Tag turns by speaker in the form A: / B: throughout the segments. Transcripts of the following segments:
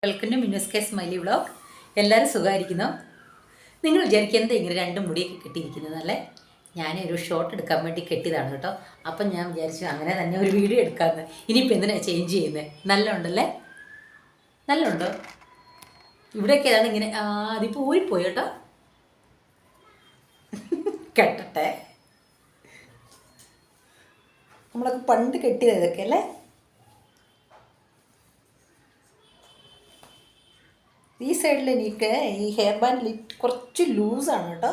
A: Welcome to മിന്നസ് കെ smiley vlog. എല്ലാവരും സുഖമായിരിക്കുന്നു. നിങ്ങൾ വിചാരിക്കുക എന്താ ഇങ്ങനെ രണ്ട് മുടിയൊക്കെ കെട്ടിയിരിക്കുന്നതല്ലേ? ഞാൻ ഒരു ഷോട്ട് എടുക്കാൻ വേണ്ടി കെട്ടിയതാണ് കേട്ടോ. അപ്പം ഞാൻ വിചാരിച്ചു അങ്ങനെ തന്നെ ഒരു വീഡിയോ എടുക്കാമെന്ന്. ഇനിയിപ്പോൾ എന്തിനാണ് ചേഞ്ച് ചെയ്യുന്നത്? നല്ല ഉണ്ടല്ലേ? നല്ല ഉണ്ടോ? ഇവിടെയൊക്കെ ഏതാണ് ഇങ്ങനെ അതിപ്പോൾ ഊരിപ്പോയി കേട്ടോ. കെട്ടട്ടെ. നമ്മളൊക്കെ പണ്ട് കെട്ടിയത് ഇതൊക്കെ അല്ലേ? ഈ സൈഡിൽ എനിക്ക് ഈ ഹെയർ ബാൻഡ് കുറച്ച് ലൂസാണ് കേട്ടോ.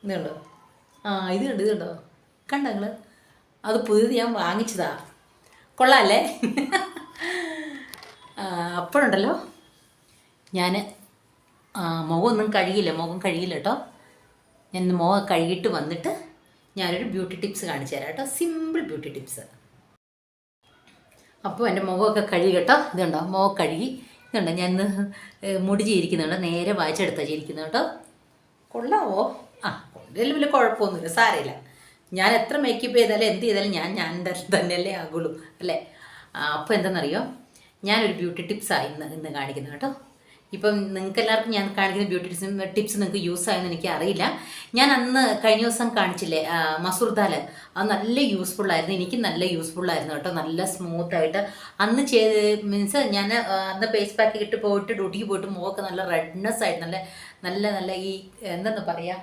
A: ഇതുണ്ടോ? ഇത് കണ്ടോ? കണ്ടോ നിങ്ങൾ? അത് പുതിയത് ഞാൻ വാങ്ങിച്ചതാ. കൊള്ളാമല്ലേ? അപ്പോഴുണ്ടല്ലോ ഞാൻ മുഖം കഴുകിയില്ല കേട്ടോ. ഞാൻ മുഖം കഴുകിയിട്ട് വന്നിട്ട് ഞാനൊരു ബ്യൂട്ടി ടിപ്സ് കാണിച്ചു തരാം കേട്ടോ. Simple beauty tips. അപ്പോൾ എൻ്റെ മുഖമൊക്കെ കഴുകി കേട്ടോ. ഇതുണ്ടോ? മുഖം കഴുകി. ഇതുണ്ടോ? ഞാൻ ഇന്ന് മുടി ചെയ്തിരിക്കുന്നുണ്ട്. നേരെ വായിച്ചെടുത്താണ് ചെയ്തിരിക്കുന്നത് കേട്ടോ. കൊള്ളാവോ? കൊള്ളാലും വലിയ കുഴപ്പമൊന്നുമില്ല, സാരമില്ല. ഞാൻ എത്ര മേക്കപ്പ് ചെയ്താലും എന്ത് ചെയ്താലും ഞാൻ തന്നെയല്ലേ ആകുള്ളൂ അല്ലേ? അപ്പോൾ എന്താണെന്നറിയോ, ഞാനൊരു ബ്യൂട്ടി ടിപ്സാണ് ഇന്ന് കാണിക്കുന്നത് കേട്ടോ. ഇപ്പം നിങ്ങൾക്ക് എല്ലാവർക്കും ഞാൻ കാണിക്കുന്ന ബ്യൂട്ടി ടിപ്സ് നിങ്ങൾക്ക് യൂസ് ആയെന്ന് എനിക്ക് അറിയില്ല. ഞാൻ അന്ന് കഴിഞ്ഞ ദിവസം കാണിച്ചില്ലേ മസൂർ ദാൽ, അത് നല്ല യൂസ്ഫുള്ളായിരുന്നു. എനിക്ക് നല്ല യൂസ്ഫുള്ളായിരുന്നു കേട്ടോ. നല്ല സ്മൂത്തായിട്ട് അന്ന് മീൻസ് ഞാൻ അന്ന് ഫേസ് പാക്ക് ഇട്ട് പോയിട്ട് ഡ്യൂട്ടിക്ക് പോയിട്ട് മുഖമൊക്കെ നല്ല റെഡ്നെസ് ആയിട്ട് നല്ല ഈ എന്താണെന്ന് പറയുക,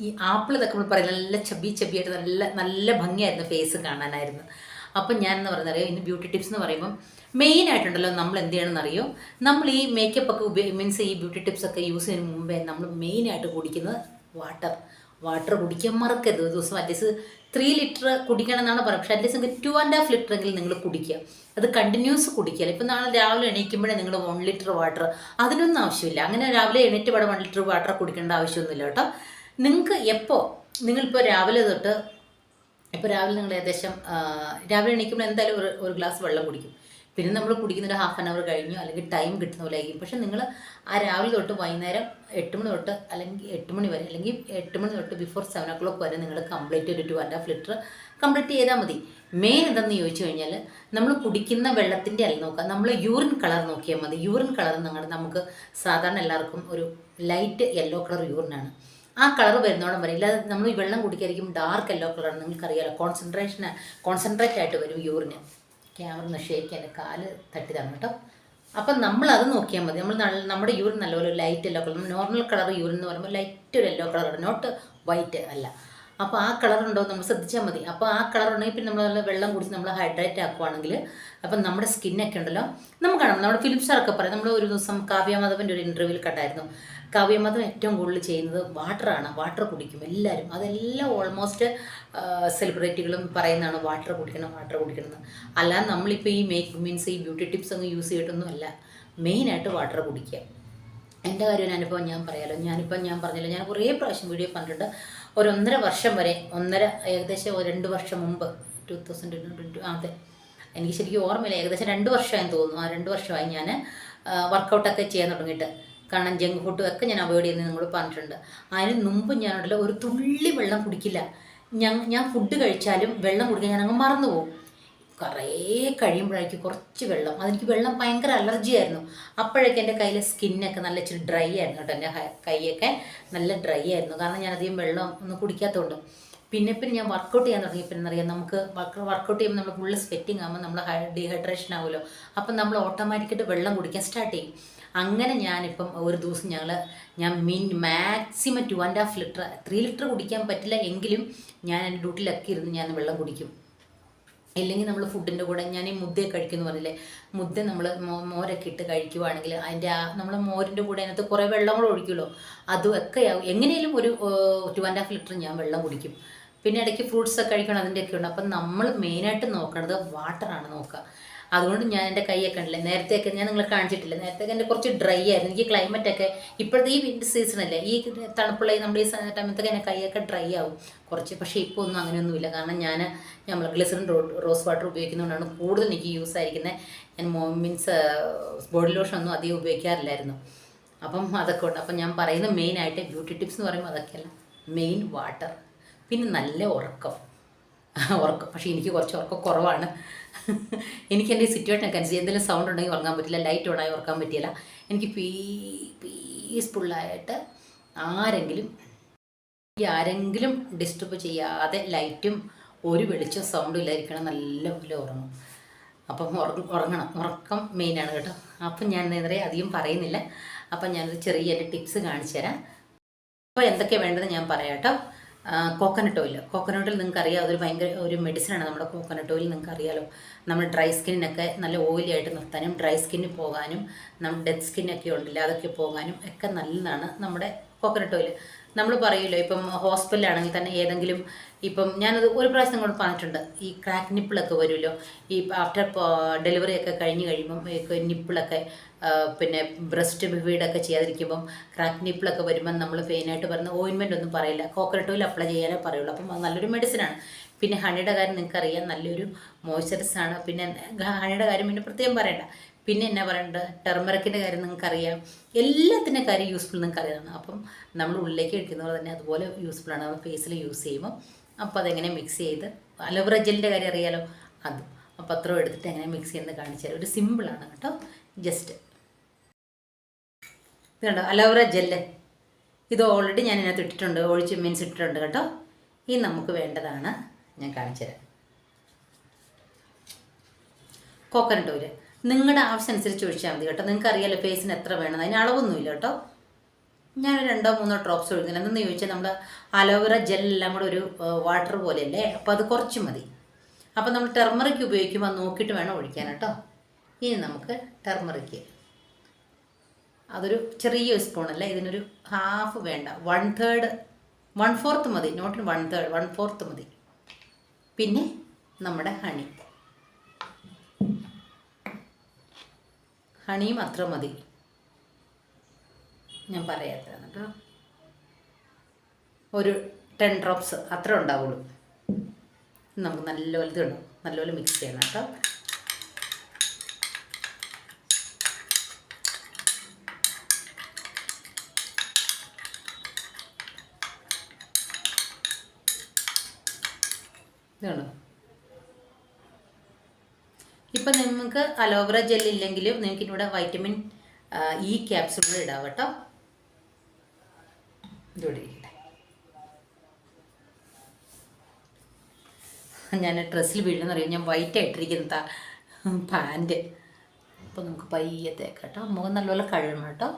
A: ഈ ആപ്പിൾ ഇതൊക്കെ നമ്മൾ പറയും, നല്ല ചബിയായിട്ട് നല്ല ഭംഗിയായിരുന്നു ഫേസ് കാണാനായിരുന്നു. അപ്പം ഞാൻ എന്ന് പറഞ്ഞറിയോ, ഇന്ന് ബ്യൂട്ടി ടിപ്സ് എന്ന് പറയുമ്പം മെയിനായിട്ടുണ്ടല്ലോ നമ്മൾ എന്ത് ചെയ്യണമെന്നറിയോ, നമ്മൾ ഈ മേക്കപ്പ് ഒക്കെ മീൻസ് ഈ ബ്യൂട്ടി ടിപ്സൊക്കെ യൂസ് ചെയ്യുന്നതിന് മുമ്പേ നമ്മൾ മെയിനായിട്ട് കുടിക്കുന്നത് വാട്ടർ കുടിക്കാൻ മറക്കരുത്. ഒരു ദിവസം അറ്റ്ലീസ്റ്റ് 3 ലിറ്റർ കുടിക്കണം എന്നാണ് പറയുന്നത്. പക്ഷേ അറ്റ്ലീസ്റ്റ് നിങ്ങൾക്ക് 2.5 ലിറ്റർ എങ്കിലും നിങ്ങൾ കുടിക്കുക. അത് കണ്ടിന്യൂസ് കുടിക്കുക. ഇപ്പം നാളെ രാവിലെ എണീക്കുമ്പോഴേ നിങ്ങൾ 1 ലിറ്റർ വാട്ടർ, അതിനൊന്നും ആവശ്യമില്ല. അങ്ങനെ രാവിലെ എണീറ്റ് പാടെ 1 ലിറ്റർ വാട്ടർ കുടിക്കേണ്ട ആവശ്യമൊന്നുമില്ല കേട്ടോ. നിങ്ങൾക്ക് നിങ്ങളിപ്പോൾ രാവിലെ തൊട്ട് രാവിലെ നിങ്ങൾ ഏകദേശം രാവിലെ എണീക്കുമ്പോൾ എന്തായാലും ഒരു ഗ്ലാസ് വെള്ളം കുടിക്കും. പിന്നെ നമ്മൾ കുടിക്കുന്നൊരു ഹാഫ് ആൻ അവർ കഴിഞ്ഞു, അല്ലെങ്കിൽ ടൈം കിട്ടുന്ന പോലെ ആയിരിക്കും. പക്ഷേ നിങ്ങൾ ആ രാവിലെ തൊട്ട് വൈകുന്നേരം 8 മണി തൊട്ട് അല്ലെങ്കിൽ 8 മണി വരെ, അല്ലെങ്കിൽ 8 മണി തൊട്ട് ബിഫോർ 7 o'clock വരെ നിങ്ങൾ കംപ്ലീറ്റ് ഒരു 2.5 ലിറ്റർ കംപ്ലീറ്റ് ചെയ്താൽ മതി. മെയിൻ എന്തെന്ന് ചോദിച്ചു കഴിഞ്ഞാൽ, നമ്മൾ കുടിക്കുന്ന വെള്ളത്തിൻ്റെ അല്ല നോക്കുക, നമ്മൾ യൂറിൻ കളർ നോക്കിയാൽ മതി. യൂറിൻ കളർ നമുക്ക് സാധാരണ എല്ലാവർക്കും ഒരു ലൈറ്റ് യെല്ലോ കളർ യൂറിനാണ്. ആ കളർ വരുന്നോളം വരെ, ഇല്ലാതെ നമ്മൾ ഈ വെള്ളം കുടിക്കായിരിക്കും ഡാർക്ക് യെല്ലോ കളറാണ്. നിങ്ങൾക്കറിയാലോ, കോൺസെൻട്രേറ്റ് ആയിട്ട് വരും യൂറിന്. ക്യാമറ ഷേക്ക് എൻ്റെ കാല് തട്ടിയതാണ് കേട്ടോ. അപ്പം നമ്മളത് നോക്കിയാൽ മതി. നമ്മുടെ യൂറിൻ നല്ലപോലെ light yellow colour, normal colour urine എന്ന് പറയുമ്പോൾ ലൈറ്റ് ഒരു യെല്ലോ കളറാണ്, നോട്ട് വൈറ്റ് അല്ല. അപ്പോൾ ആ കളർ ഉണ്ടോ നമ്മൾ ശ്രദ്ധിച്ചാൽ മതി. അപ്പോൾ ആ കളർ ഉണ്ടെങ്കിൽ പിന്നെ നമ്മൾ വെള്ളം കുടിച്ച് നമ്മൾ ഹൈഡ്രേറ്റ് ആക്കുവാണെങ്കിൽ അപ്പം നമ്മുടെ സ്കിന്നൊക്കെ ഉണ്ടല്ലോ നമുക്കാണ്. നമ്മുടെ ഫിലിം സ്റ്റാറൊക്കെ പറയും. നമ്മൾ ഒരു ദിവസം കാവ്യമാധവൻ്റെ ഒരു ഇൻ്റർവ്യൂവിൽ കണ്ടായിരുന്നു. കാവ്യമാധവൻ ഏറ്റവും കൂടുതൽ ചെയ്യുന്നത് വാട്ടറാണ്. വാട്ടർ കുടിക്കും എല്ലാവരും. അതെല്ലാം ഓൾമോസ്റ്റ് സെലിബ്രിറ്റികളും പറയുന്നതാണ് വാട്ടർ കുടിക്കണം എന്ന്. അല്ലാതെ നമ്മളിപ്പോൾ ഈ മീൻസ് ഈ ബ്യൂട്ടി ടിപ്സ് ഒന്നും യൂസ് ചെയ്തിട്ടൊന്നും അല്ല. മെയിനായിട്ട് വാട്ടർ കുടിക്കുക. എൻ്റെ കാര്യം അനുഭവം ഞാൻ പറയാമല്ലോ. ഞാൻ പറഞ്ഞല്ലോ, ഞാൻ കുറേ പ്രാവശ്യം വീഡിയോ പറഞ്ഞിട്ടുണ്ട്. ഒരു 1.5 വർഷം വരെ, ഏകദേശം 2 വർഷം മുമ്പ് 2022 അതെ, എനിക്ക് ശരിക്കും ഓർമ്മയില്ല, ഏകദേശം 2 വർഷമായെന്ന് തോന്നുന്നു. 2 വർഷമായി ഞാൻ വർക്കൗട്ടൊക്കെ ചെയ്യാൻ തുടങ്ങിയിട്ട്. കാരണം ജങ്ക് ഫുഡും ഒക്കെ ഞാൻ അവോയ്ഡ് ചെയ്യുന്നത് നിങ്ങൾ പറഞ്ഞിട്ടുണ്ട്. അതിന് മുമ്പ് ഞാനുണ്ടല്ലോ ഒരു തുള്ളി വെള്ളം കുടിക്കില്ല. ഞാൻ ഫുഡ് കഴിച്ചാലും വെള്ളം കുടിക്കാൻ ഞാനങ്ങ് മറന്നു പോകും. കുറേ കഴിയുമ്പോഴേക്കും കുറച്ച് വെള്ളം, അതെനിക്ക് വെള്ളം ഭയങ്കര അലർജി ആയിരുന്നു. അപ്പോഴേക്കും എൻ്റെ കയ്യിലെ സ്കിന്നൊക്കെ നല്ല ഇച്ചിരി ഡ്രൈ ആയിരുന്നു കേട്ടോ. എൻ്റെ കൈയൊക്കെ നല്ല ഡ്രൈ ആയിരുന്നു, കാരണം ഞാനധികം വെള്ളം ഒന്നും കുടിക്കാത്തതുകൊണ്ട്. പിന്നെ ഞാൻ വർക്കൗട്ട് ചെയ്യാൻ തുടങ്ങിയപ്പോൾ എന്നറിയാം, നമുക്ക് വർക്കൗട്ട് ചെയ്യുമ്പോൾ നമ്മൾ ഫുള്ള് സ്വെറ്റിംഗ് ആകുമ്പോൾ നമ്മൾ ഡീഹൈഡ്രേഷൻ ആവുമല്ലോ. അപ്പം നമ്മൾ ഓട്ടോമാറ്റിക്കായിട്ട് വെള്ളം കുടിക്കാൻ സ്റ്റാർട്ട് ചെയ്യും. അങ്ങനെ ഞാനിപ്പം ഒരു ദിവസം ഞാൻ മാക്സിമം 2.5 ലിറ്റർ, 3 ലിറ്റർ കുടിക്കാൻ പറ്റില്ല എങ്കിലും ഞാൻ എൻ്റെ ഡ്യൂട്ടിയിലൊക്കെ ഇരുന്ന് ഞാൻ വെള്ളം കുടിക്കും. ഇല്ലെങ്കിൽ നമ്മൾ ഫുഡിൻ്റെ കൂടെ ഞാൻ ഈ മുദ്ദയൊക്കെ കഴിക്കുമെന്ന് പറഞ്ഞില്ലേ, മുദ്ദ നമ്മൾ മോരൊക്കെ ഇട്ട് കഴിക്കുവാണെങ്കിൽ അതിൻ്റെ നമ്മൾ മോരിൻ്റെ കൂടെ അതിനകത്ത് കുറേ വെള്ളം കൂടെ ഒഴിക്കുമല്ലോ, അതും ഒക്കെ ആവും. എങ്ങനെയും ഒരു 2.5 ലിറ്റർ ഞാൻ വെള്ളം കുടിക്കും. പിന്നെ ഇടയ്ക്ക് ഫ്രൂട്ട്സൊക്കെ കഴിക്കണം, അതിൻ്റെയൊക്കെ ഉണ്ട്. അപ്പം നമ്മൾ മെയിനായിട്ട് നോക്കേണ്ടത് വാട്ടറാണ് നോക്കുക. അതുകൊണ്ട് ഞാൻ എൻ്റെ കൈയൊക്കെ ഉണ്ടല്ലേ, നേരത്തെയൊക്കെ ഞാൻ നിങ്ങളെ കാണിച്ചിട്ടില്ല, നേരത്തെയൊക്കെ എൻ്റെ കുറച്ച് ഡ്രൈ ആയിരുന്നു. എനിക്ക് ക്ലൈമറ്റൊക്കെ ഇപ്പോഴത്തെ ഈ വിൻ്റർ സീസണല്ലേ, ഈ തണുപ്പുള്ള നമ്മുടെ ഈ സമയത്തൊക്കെ എൻ്റെ കൈയൊക്കെ ഡ്രൈ ആവും കുറച്ച്. പക്ഷേ ഇപ്പോൾ ഒന്നും അങ്ങനെയൊന്നുമില്ല, കാരണം നമ്മൾ ഗ്ലിസറിൻ റോസ് വാട്ടർ ഉപയോഗിക്കുന്നതുകൊണ്ടാണ് കൂടുതൽ എനിക്ക് യൂസ് ആയിരിക്കുന്നത്. ഞാൻ മീൻസ് ബോഡി ലോഷൻ ഒന്നും അധികം ഉപയോഗിക്കാറില്ലായിരുന്നു. അപ്പം അതൊക്കെ ഉണ്ട്. അപ്പം ഞാൻ പറയുന്ന മെയിനായിട്ട് ബ്യൂട്ടി ടിപ്സ് എന്ന് പറയുമ്പോൾ അതൊക്കെയല്ല, മെയിൻ വാട്ടർ, പിന്നെ നല്ല ഉറക്കം. ഉറക്കം. പക്ഷേ എനിക്ക് കുറച്ച് ഉറക്കം കുറവാണ്. എനിക്ക് എൻ്റെ സിറ്റുവേഷനൊക്കെ അനുസരിച്ച് എന്തെങ്കിലും സൗണ്ട് ഉണ്ടെങ്കിൽ ഉറങ്ങാൻ പറ്റില്ല, ലൈറ്റ് ഓണായി ഉറക്കാൻ പറ്റില്ല. എനിക്ക് പീസ്ഫുള്ളായിട്ട് ആരെങ്കിലും ഡിസ്റ്റർബ് ചെയ്യാതെ ലൈറ്റും ഒരു വെളിച്ചം സൗണ്ടും ഇല്ലായിരിക്കണം, നല്ലപോലെ ഉറങ്ങും. അപ്പം ഉറങ്ങണം, ഉറക്കം മെയിനാണ് കേട്ടോ. അപ്പം ഞാൻ നേരെ അധികം പറയുന്നില്ല. അപ്പം ഞാനൊരു ചെറിയ ടിപ്സ് കാണിച്ചു തരാം. അപ്പോൾ എന്തൊക്കെയാണ് വേണ്ടതെന്ന് ഞാൻ പറയാം കേട്ടോ. കോക്കനട്ട് ഓയിൽ നിങ്ങൾക്ക് അറിയാം, അതൊരു ഭയങ്കര ഒരു മെഡിസിനാണ്. നമ്മുടെ കോക്കനട്ട് ഓയിൽ നിങ്ങൾക്ക് അറിയാലോ, നമ്മൾ ഡ്രൈ സ്കിന്നിനൊക്കെ നല്ല ഓയിലി ആയിട്ട് നിർത്താനും ഡ്രൈ സ്കിന്നിൽ പോകാനും നമ്മുടെ ഡെഡ് സ്കിന്നൊക്കെ ഉണ്ടല്ലോ അതൊക്കെ പോകാനും ഒക്കെ നല്ലതാണ് നമ്മുടെ കോക്കനട്ട് ഓയിൽ. നമ്മൾ പറയുമല്ലോ, ഇപ്പം ഹോസ്പിറ്റലാണെങ്കിൽ തന്നെ ഏതെങ്കിലും, ഇപ്പം ഞാനത് ഒരു പ്രാവശ്യം നിങ്ങളോട് പറഞ്ഞിട്ടുണ്ട്, ഈ ക്രാക്ക് നിപ്പിളൊക്കെ വരുമല്ലോ, ഈ ആഫ്റ്റർ ഡെലിവറി ഒക്കെ കഴിഞ്ഞ് കഴിയുമ്പം നിപ്പിളൊക്കെ പിന്നെ ബ്രസ്റ്റ് ഫീഡൊക്കെ ചെയ്യാതിരിക്കുമ്പം ക്രാക്ക് നിപ്പിളൊക്കെ വരുമ്പം നമ്മൾ പെയിനായിട്ട് പറയുന്ന ഓയിൻമെൻ്റ് ഒന്നും പറയില്ല, കോക്കനട്ട് ഓയിൽ അപ്ലൈ ചെയ്യാനേ പറയുള്ളൂ. അപ്പം അത് നല്ലൊരു മെഡിസിനാണ്. പിന്നെ ഹണിയുടെ കാര്യം നിങ്ങൾക്കറിയാം, നല്ലൊരു മോയ്സ്ചറൈസറാണ്. പിന്നെ ഹണിയുടെ കാര്യം പിന്നെ പ്രത്യേകം പറയണ്ട. പിന്നെ എന്നാ പറയേണ്ടത്, ടെർമറിക്കിൻ്റെ കാര്യം നിങ്ങൾക്കറിയാം. എല്ലാത്തിൻ്റെ കാര്യം യൂസ്ഫുൾ നിങ്ങൾക്കറിയാവുന്ന. അപ്പം നമ്മൾ ഉള്ളിലേക്ക് കഴിക്കുന്നവർ തന്നെ അതുപോലെ യൂസ്ഫുള്ളാണ്. നമ്മൾ ഫേസിൽ യൂസ് ചെയ്യുമ്പോൾ അപ്പോൾ അതെങ്ങനെ മിക്സ് ചെയ്ത്, അലോവേറ ജെല്ലിൻ്റെ കാര്യം അറിയാലോ, അതും അപ്പോൾ അത്രയും എടുത്തിട്ട് എങ്ങനെ മിക്സ് ചെയ്യുന്നത് കാണിച്ചു തരാം. ഒരു സിമ്പിളാണ് കേട്ടോ. ജസ്റ്റ് ഇത് കണ്ടോ, അലോവേറ ജെല്ല്. ഇത് ഓൾറെഡി ഞാൻ ഇതിനകത്ത് ഇട്ടിട്ടുണ്ട്, മീൻസ് ഇട്ടിട്ടുണ്ട് കേട്ടോ. ഈ നമുക്ക് വേണ്ടതാണ്, ഞാൻ കാണിച്ചു തരാം. കോക്കനട്ട് ഓയിൽ നിങ്ങളുടെ ആവശ്യം അനുസരിച്ച് ഒഴിച്ചാൽ മതി കേട്ടോ. നിങ്ങൾക്ക് അറിയാലോ ഫേസിന് എത്ര വേണം, അതിന് അളവൊന്നുമില്ല കേട്ടോ. ഞാൻ 2-3 ഡ്രോപ്സ് ഒഴിക്കുന്നില്ല. എന്തെന്ന് ചോദിച്ചാൽ നമ്മുടെ അലോവേറ ജെല്ലെല്ലാം കൂടെ ഒരു വാട്ടർ പോലെയല്ലേ, അപ്പോൾ അത് കുറച്ച് മതി. അപ്പോൾ നമ്മൾ ടെർമറിക്ക് ഉപയോഗിക്കുമ്പോൾ നോക്കിയിട്ട് വേണം ഒഴിക്കാൻ കേട്ടോ. ഇനി നമുക്ക് ടെർമറിക്ക് അതൊരു ചെറിയ സ്പൂണല്ല, ഇതിനൊരു ഹാഫ് വേണ്ട, 1/4 മതി, നോട്ട് 1/3, 1/4 മതി. പിന്നെ നമ്മുടെ ഹണിയും അത്ര മതി, ഞാൻ പറയാത്തതാണ് കേട്ടോ. ഒരു 10 ഡ്രോപ്സ് അത്ര ഉണ്ടാവുള്ളൂ. നമുക്ക് നല്ലപോലെ ഇതുണ്ടോ, നല്ലപോലെ മിക്സ് ചെയ്യണം കേട്ടോ. ഇതാണോ, ഇപ്പം നിങ്ങൾക്ക് അലോവേറ ജെല്ലില്ലെങ്കിലും നിങ്ങൾക്ക് ഇവിടെ വൈറ്റമിൻ ഇ ക്യാപ്സൂൾ ഇടാം കേട്ടോ. ഇതോടെ ഞാൻ ഡ്രസ്സിൽ വീഴുന്ന അറിയാം, ഞാൻ വൈറ്റ് ആയിട്ടിരിക്കുന്ന പാൻറ്റ്. അപ്പോൾ നമുക്ക് പയ്യെ തേക്കാം കേട്ടോ. മുഖം നല്ലപോലെ കഴുകണം കേട്ടോ.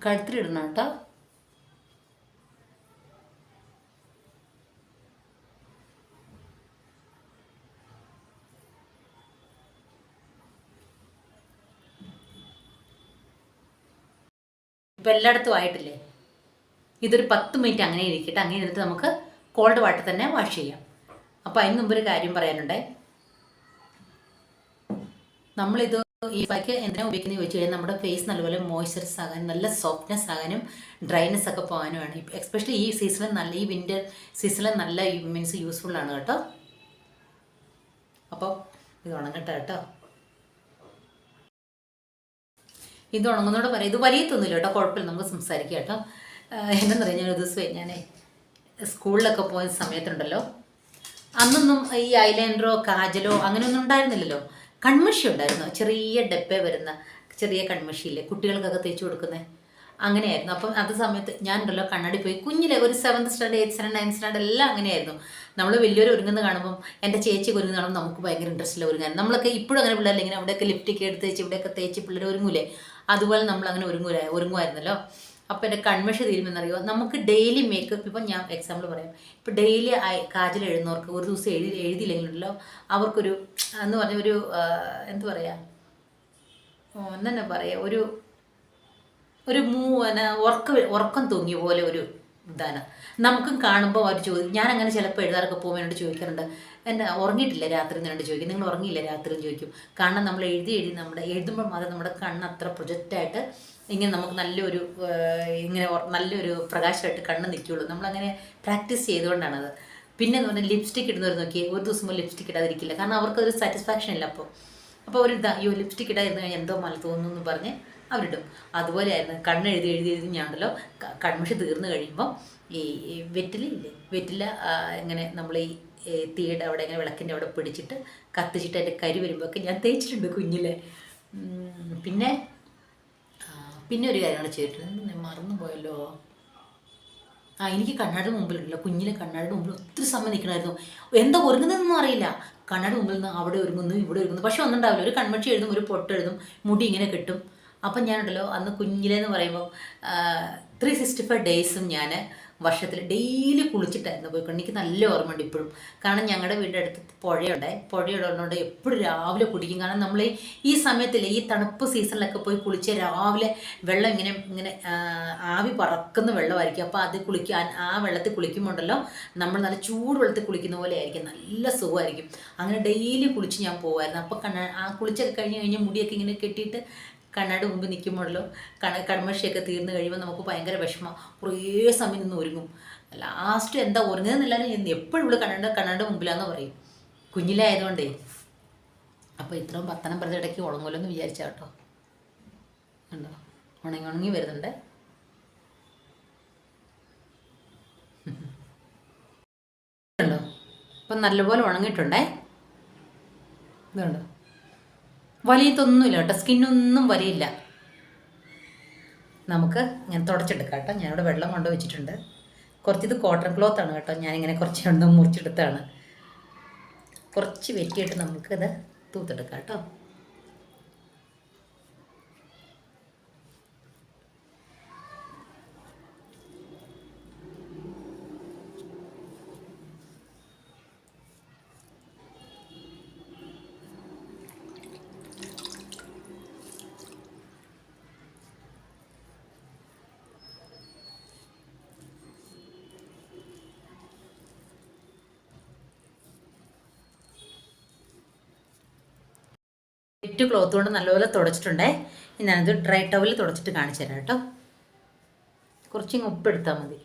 A: കഴുത്തിലിടണം കേട്ടോ. ഇപ്പം എല്ലായിടത്തും ആയിട്ടില്ലേ, ഇതൊരു 10 മിനിറ്റ് അങ്ങനെ ഇരിക്കട്ടെ. അങ്ങനെ ഇരുന്നിട്ട് നമുക്ക് കോൾഡ് വാട്ടർ തന്നെ വാഷ് ചെയ്യാം. അപ്പോൾ അതിന് മുമ്പ് ഒരു കാര്യം പറയാനുണ്ടേ. നമ്മളിത് ഈ പാക്ക് എന്തിനാണ് ഉപയോഗിക്കുന്നത് ചോദിച്ചു കഴിഞ്ഞാൽ നമ്മുടെ ഫേസ് നല്ലപോലെ മോയ്സ്ചറൈസ് ആകാനും നല്ല സോഫ്റ്റ്നെസ് ആകാനും ഡ്രൈനെസ് ഒക്കെ പോകാനുമാണ്. എസ്പെഷ്യലി ഈ സീസണിൽ നല്ല, ഈ വിൻ്റർ സീസണിൽ നല്ല മീൻസ് യൂസ്ഫുള്ളാണ് കേട്ടോ. അപ്പോൾ ഇത് ഉണങ്ങട്ടെ കേട്ടോ. ഇത് ഉണങ്ങുന്നതോടെ പറയാം, ഇത് വലിയത്തൊന്നുമില്ല കേട്ടോ, കുഴപ്പമില്ല, നമുക്ക് സംസാരിക്കാം കേട്ടോ. എന്താണെന്നറിയാം, ഞാനൊരു ദിവസം ഞാൻ സ്കൂളിലൊക്കെ പോയ സമയത്തുണ്ടല്ലോ, അന്നൊന്നും ഈ ഐലൈനറോ കാജലോ അങ്ങനെയൊന്നും ഉണ്ടായിരുന്നില്ലല്ലോ. കൺമഷി ഉണ്ടായിരുന്നു, ചെറിയ ഡബ്ബ വരുന്ന ചെറിയ കൺമഷിയില്ലേ കുട്ടികൾക്കൊക്കെ തേച്ച് കൊടുക്കുന്നത്, അങ്ങനെയായിരുന്നു. അപ്പം അത് സമയത്ത് ഞാൻ ഉണ്ടല്ലോ കണ്ണാടി പോയി കുഞ്ഞിലെ ഒരു 7th standard 8th standard 9th standard എല്ലാം അങ്ങനെയായിരുന്നു. നമ്മൾ വലിയൊരു ഒരുങ്ങുന്ന കാണുമ്പം എൻ്റെ ചേച്ചി ഒരുങ്ങുന്ന കാണുമ്പോൾ നമുക്ക് ഭയങ്കര ഇൻട്രസ്റ്റില്ല ഒരുങ്ങാൻ. നമ്മളൊക്കെ ഇപ്പോഴും അങ്ങനെ പിള്ളേരില്ലെങ്കിൽ അവിടെയൊക്കെ ലിപ്റ്റിക്ക് എടുത്ത് തേച്ച് ഇവിടെയൊക്കെ തേച്ച് പിള്ളേർ ഒരുങ്ങൂലേ, അതുപോലെ നമ്മളങ്ങനെ ഒരുങ്ങുമായിരുന്നല്ലോ. അപ്പോൾ എൻ്റെ കൺമഷി തീരുമെന്നറിയോ, നമുക്ക് ഡെയിലി മേക്കപ്പ്, ഇപ്പം ഞാൻ എക്സാമ്പിൾ പറയാം, ഇപ്പോൾ ഡെയിലി കാജൽ എഴുതുന്നവർക്ക് ഒരു ദിവസം എഴുതിയില്ലെങ്കിലല്ലോ അവർക്കൊരു എന്ന് പറഞ്ഞ ഒരു എന്ത് പറയുക, എന്നെ പറയുക, ഒരു ഉറക്കം തൂങ്ങിയ പോലെ ഒരു ഇതാണ്. നമുക്കും കാണുമ്പോൾ അവർ ചോദിക്കും, ഞാനങ്ങനെ ചിലപ്പോൾ എഴുതാറൊക്കെ പോകുമ്പോൾ എന്നോട് ചോദിക്കാറുണ്ട്, എന്നെ ഉറങ്ങിയിട്ടില്ല രാത്രി എന്നോട് ചോദിക്കും, നിങ്ങൾ ഉറങ്ങിയില്ല രാത്രി എന്ന് ചോദിക്കും. കാരണം നമ്മൾ എഴുതി നമ്മുടെ എഴുതുമ്പോൾ മാത്രം നമ്മുടെ കണ്ണ് അത്ര പ്രൊജക്റ്റായിട്ട് ഇങ്ങനെ നമുക്ക് നല്ലൊരു ഇങ്ങനെ നല്ലൊരു പ്രകാശമായിട്ട് കണ്ണ് നിൽക്കുകയുള്ളൂ. നമ്മളങ്ങനെ പ്രാക്ടീസ് ചെയ്തുകൊണ്ടാണത്. പിന്നെ എന്ന് പറഞ്ഞാൽ ലിപ്സ്റ്റിക് ഇടുന്നവർ നോക്കിയേ, ഒരു ദിവസം പോലും ലിപ്സ്റ്റിക് ഇടാതിരിക്കില്ല. കാരണം അവർക്കൊരു സാറ്റിസ്ഫാക്ഷൻ ഇല്ല. അപ്പോൾ അവർ അയ്യോ ലിപ്സ്റ്റിക് ഇടാതിരുന്ന് കഴിഞ്ഞാൽ എന്തോ മല തോന്നുന്നു എന്ന് പറഞ്ഞ് അവരിടും. അതുപോലെയായിരുന്നു കണ്ണ് എഴുതി ഞാണ്ടല്ലോ കൺമഷി തീർന്നു കഴിയുമ്പോൾ ഈ വെറ്റില ഇങ്ങനെ നമ്മൾ ഈ തീയുടെ അവിടെ ഇങ്ങനെ വിളക്കിൻ്റെ അവിടെ പിടിച്ചിട്ട് കത്തിച്ചിട്ട് അതിൻ്റെ കരി വരുമ്പോഴൊക്കെ ഞാൻ തേച്ചിട്ടുണ്ട് കുഞ്ഞിലെ. പിന്നെ ഒരു കാര്യമാണ് ചെയ്തിട്ടുണ്ട്, ഞാൻ മറന്നു പോയല്ലോ. എനിക്ക് കണ്ണാടിയുടെ മുമ്പിലുണ്ടല്ലോ, കുഞ്ഞിലെ കണ്ണാടിയുടെ മുമ്പിൽ ഒത്തിരി സമയം നിൽക്കണമായിരുന്നു. എന്താ ഒരുങ്ങുന്നതെന്നൊന്നും അറിയില്ല. കണ്ണാടി മുമ്പിൽ നിന്ന് അവിടെ ഒരുങ്ങുന്നു ഇവിടെ ഒരുങ്ങുന്നു, പക്ഷെ ഒന്നും ഉണ്ടാവില്ല. ഒരു കൺമഷി എഴുതും, ഒരു പൊട്ട് എഴുതും, മുടി ഇങ്ങനെ കെട്ടും. അപ്പം ഞാനുണ്ടല്ലോ അന്ന് കുഞ്ഞിലെന്ന് പറയുമ്പോൾ 365 ഡേയ്സും ഞാൻ വർഷത്തിൽ ഡെയിലി കുളിച്ചിട്ടായിരുന്നു പോയിക്കൊണ്ട്. എനിക്ക് നല്ല ഓർമ്മയുണ്ട് ഇപ്പോഴും. കാരണം ഞങ്ങളുടെ വീടിൻ്റെ അടുത്ത് പുഴയുള്ളതുകൊണ്ട് എപ്പോഴും രാവിലെ കുടിക്കും. കാരണം നമ്മൾ ഈ സമയത്തില്ലേ, ഈ തണുപ്പ് സീസണിലൊക്കെ പോയി കുളിച്ച് രാവിലെ വെള്ളം ഇങ്ങനെ ആവി പറക്കുന്ന വെള്ളമായിരിക്കും. അപ്പോൾ അത് കുളിക്കാൻ, ആ വെള്ളത്തിൽ കുളിക്കുമ്പോണ്ടല്ലോ നമ്മൾ നല്ല ചൂട് വെള്ളത്തിൽ കുളിക്കുന്ന പോലെ ആയിരിക്കും, നല്ല സുഖമായിരിക്കും. അങ്ങനെ ഡെയിലി കുളിച്ച് ഞാൻ പോകുമായിരുന്നു. അപ്പോൾ കുളിച്ചൊക്കെ കഴിഞ്ഞ് മുടിയൊക്കെ ഇങ്ങനെ കെട്ടിയിട്ട് കണ്ണാടി മുമ്പ് നിൽക്കുമ്പോഴല്ലോ കൺമഷിയൊക്കെ തീർന്നു കഴിയുമ്പോൾ നമുക്ക് ഭയങ്കര വിഷമം. കുറേ സമയം നിന്ന് ഒരുങ്ങും. ലാസ്റ്റ് എന്താ ഒരുങ്ങുന്നില്ലാലും എപ്പോഴും ഇവിടെ കണ്ണാടി മുമ്പിലാന്ന് പറയും, കുഞ്ഞിലെ ആയതുകൊണ്ടേ. അപ്പോൾ ഇത്രയും പത്തനം പറഞ്ഞ ഇടയ്ക്ക് ഉണങ്ങുമല്ലോ എന്ന് വിചാരിച്ചാൽ കേട്ടോ. ഉണ്ടോ ഉണങ്ങി വരുന്നുണ്ട്. ഉണ്ടോ ഇപ്പം നല്ലപോലെ ഉണങ്ങിയിട്ടുണ്ടേ. ഇതുണ്ടോ വലിയതൊന്നുമില്ല കേട്ടോ, സ്കിന്നൊന്നും വലിയില്ല. നമുക്ക് ഇങ്ങനെ തുടച്ചെടുക്കാം കേട്ടോ. ഞാനിവിടെ വെള്ളം കൊണ്ട് വെച്ചിട്ടുണ്ട്. കുറച്ചിത് കോട്ടൺ ക്ലോത്താണ് കേട്ടോ, ഞാനിങ്ങനെ കുറച്ച് എണ്ണം മുറിച്ചെടുത്താണ്. കുറച്ച് വെറ്റിയിട്ട് നമുക്കിത് തൂത്തെടുക്കാം കേട്ടോ. വെറ്റ് ക്ലോത്ത് കൊണ്ട് നല്ലപോലെ തുടച്ചിട്ടുണ്ടേ. ഞാനത് ഡ്രൈ ടവലിൽ തുടച്ചിട്ട് കാണിച്ചു തരാം കേട്ടോ. കുറച്ചിങ്ങ് ഉപ്പെടുത്താൽ മതി.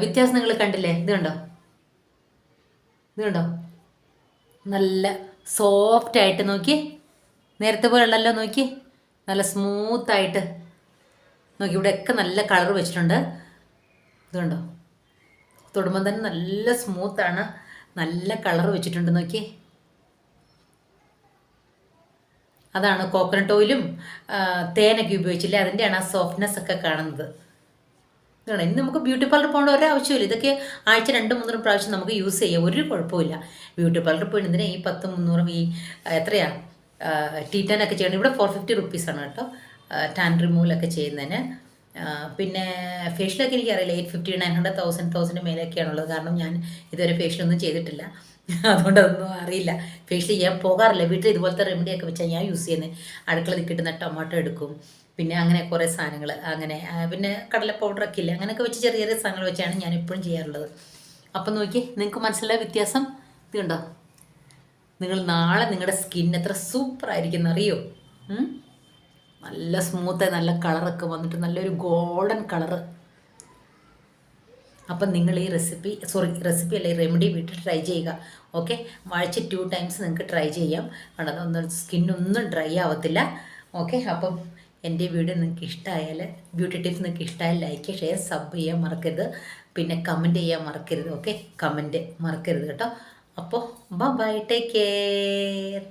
A: വ്യത്യാസം നിങ്ങൾ കണ്ടില്ലേ? ഇത് കണ്ടോ നല്ല സോഫ്റ്റ് ആയിട്ട് നോക്കി, നേരത്തെ പോലെ ഉള്ളല്ലോ നോക്കി, നല്ല സ്മൂത്തായിട്ട് നോക്കി. ഇവിടെയൊക്കെ നല്ല കളർ വെച്ചിട്ടുണ്ട്. ഇതുണ്ടോ തൊടുമ്പം തന്നെ നല്ല സ്മൂത്താണ്, നല്ല കളർ വെച്ചിട്ടുണ്ട് നോക്കി. അതാണ് കോക്കനട്ട് ഓയിലും തേനൊക്കെ ഉപയോഗിച്ചില്ലേ, അതിൻ്റെയാണ് ആ സോഫ്റ്റ്നെസ് ഒക്കെ കാണുന്നത്. ഇതാണ്. ഇനി നമുക്ക് ബ്യൂട്ടി പാർലർ പോകേണ്ട ഒരാവശ്യമില്ല. ഇതൊക്കെ ആഴ്ച 2-3 പ്രാവശ്യം നമുക്ക് യൂസ് ചെയ്യാം, ഒരു കുഴപ്പമില്ല. ബ്യൂട്ടി പാർലർ പോയി എന്തിനാ ഈ 10-300 ഈ എത്രയാ ടീറ്റാനൊക്കെ ചെയ്യണം. ഇവിടെ 450 റുപ്പീസാണ് കേട്ടോ ടാൻ റിമൂവലൊക്കെ ചെയ്യുന്നതിന്. പിന്നെ ഫേഷ്യലൊക്കെ എനിക്കറിയില്ല, 850, 900, 1000 മേലെയൊക്കെയാണുള്ളത്. കാരണം ഞാൻ ഇതുവരെ ഫേഷ്യലൊന്നും ചെയ്തിട്ടില്ല, അതുകൊണ്ട് അതൊന്നും അറിയില്ല. ഫേഷ്യൽ ചെയ്യാൻ പോകാറില്ല. വീട്ടിൽ ഇതുപോലത്തെ റെമഡിയൊക്കെ വെച്ചാൽ ഞാൻ യൂസ് ചെയ്യുന്നത്. അടുക്കളയിൽ കിട്ടുന്ന ടൊമാറ്റോ എടുക്കും, പിന്നെ അങ്ങനെ കുറേ സാധനങ്ങൾ, അങ്ങനെ പിന്നെ കടല പൗഡറൊക്കെ ഇല്ല, അങ്ങനെയൊക്കെ വെച്ച് ചെറിയ ചെറിയ സാധനങ്ങൾ വെച്ചാണ് ഞാൻ എപ്പോഴും ചെയ്യാറുള്ളത്. അപ്പം നോക്കി, നിങ്ങൾക്ക് മനസ്സിലായ വ്യത്യാസം ഇത് കണ്ടോ? നിങ്ങൾ നാളെ നിങ്ങളുടെ സ്കിൻ എത്ര സൂപ്പറായിരിക്കും അറിയോ? നല്ല സ്മൂത്തായി നല്ല കളറൊക്കെ വന്നിട്ട് നല്ലൊരു ഗോൾഡൻ കളറ്. അപ്പം നിങ്ങൾ ഈ റെസിപ്പി അല്ല, ഈ റെമഡി വീട്ടിൽ ട്രൈ ചെയ്യുക. ഓക്കെ, ആഴ്ച 2 ടൈംസ് നിങ്ങൾക്ക് ട്രൈ ചെയ്യാം. ഒന്നും സ്കിന്നൊന്നും ഡ്രൈ ആവത്തില്ല. ഓക്കെ, അപ്പം എൻ്റെ വീഡിയോ നിങ്ങൾക്ക് ഇഷ്ടമായാൽ, ബ്യൂട്ടി ടിപ്സ് നിങ്ങൾക്ക് ഇഷ്ടമായാൽ ലൈക്ക്, ഷെയർ, സബ് ചെയ്യാൻ മറക്കരുത്. പിന്നെ കമൻറ്റ് ചെയ്യാൻ മറക്കരുത്. ഓക്കെ, കമൻറ്റ് മറക്കരുത് കേട്ടോ. അപ്പോൾ ബൈ, ടേക്ക് കെയർ.